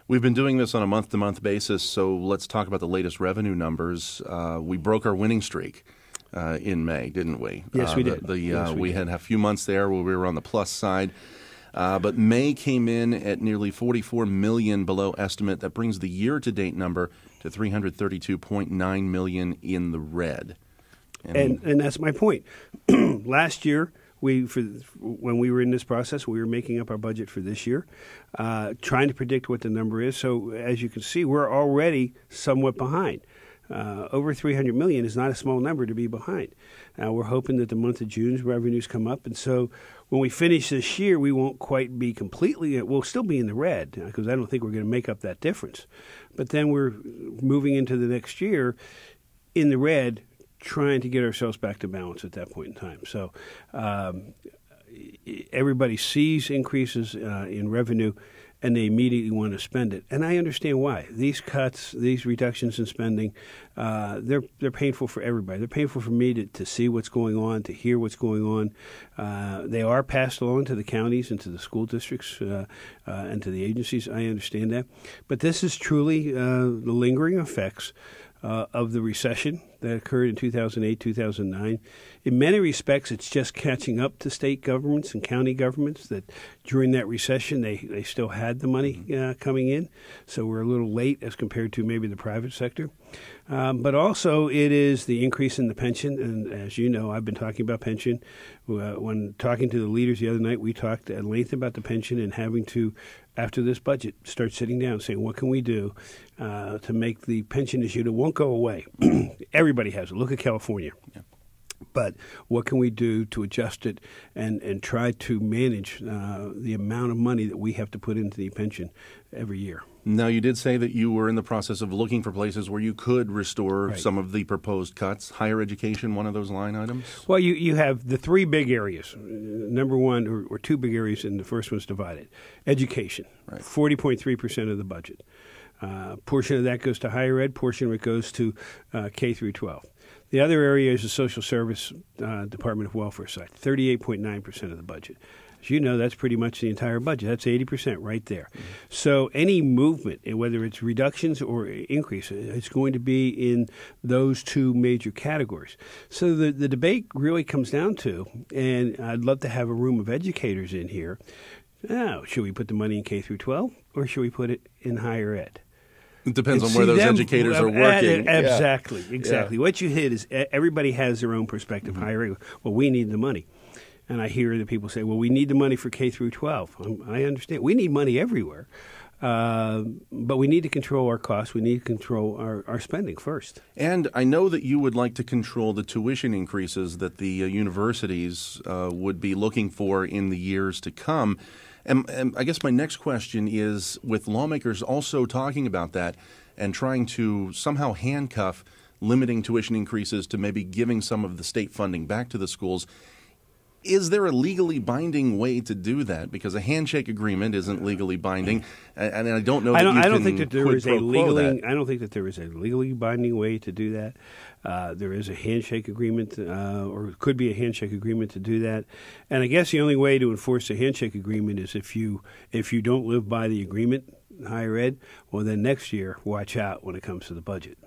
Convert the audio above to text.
We've been doing this on a month-to-month basis, so let's talk about the latest revenue numbers. We broke our winning streak in May, didn't we? Yes, we did. We had a few months there where we were on the plus side. But May came in at nearly $44 million below estimate. That brings the year-to-date number to $332.9 million in the red. And that's my point. Last year, when we were in this process, we were making up our budget for this year, trying to predict what the number is. So as you can see, we're already somewhat behind. Over $300 million is not a small number to be behind. We're hoping that the month of June's revenues come up, and so when we finish this year, we won't quite be completely. We'll still be in the red because I don't think we're going to make up that difference. But then we're moving into the next year in the red, trying to get ourselves back to balance at that point in time. So everybody sees increases in revenue, and they immediately want to spend it. And I understand why. These cuts, these reductions in spending, they're painful for everybody. They're painful for me to see what's going on, to hear what's going on. They are passed along to the counties and to the school districts and to the agencies. I understand that. But this is truly the lingering effects of the recession that occurred in 2008, 2009. In many respects, it's just catching up to state governments and county governments that during that recession, they still had the money coming in. So we're a little late as compared to maybe the private sector. But also it is the increase in the pension. And as you know, I've been talking about pension. When talking to the leaders the other night, we talked at length about the pension and having to, after this budget, start sitting down and saying, what can we do to make the pension issue that won't go away? Everybody has it. Look at California. Yeah. But what can we do to adjust it and try to manage the amount of money that we have to put into the pension every year? Now, you did say that you were in the process of looking for places where you could restore some of the proposed cuts. Higher education, one of those line items? Well, you have the three big areas. Number one, or two big areas, and the first one's divided. Education, 40.3% of the budget. Portion of that goes to higher ed, portion of it goes to K through 12. The other area is the social service Department of Welfare side, 38.9% of the budget. As you know, that's pretty much the entire budget. That's 80% right there. Mm-hmm. So any movement, whether it's reductions or increases, it's going to be in those two major categories. So the debate really comes down to, and I'd love to have a room of educators in here, should we put the money in K through 12 or should we put it in higher ed? It depends on where those educators are working. Exactly. Yeah. What you hit is everybody has their own perspective. Mm-hmm. Higher ed, well, we need the money. And I hear that people say, well, we need the money for K through 12. I understand. We need money everywhere. But we need to control our costs. We need to control our spending first. And I know that you would like to control the tuition increases that the universities would be looking for in the years to come. And I guess my next question is, with lawmakers also talking about that and trying to somehow handcuff limiting tuition increases to maybe giving some of the state funding back to the schools, is there a legally binding way to do that? Because a handshake agreement isn't legally binding, and I don't know. I don't think that there is a legally binding way to do that. There is a handshake agreement, or could be a handshake agreement to do that. And I guess the only way to enforce a handshake agreement is if you don't live by the agreement, higher ed. Well, then next year, watch out when it comes to the budget.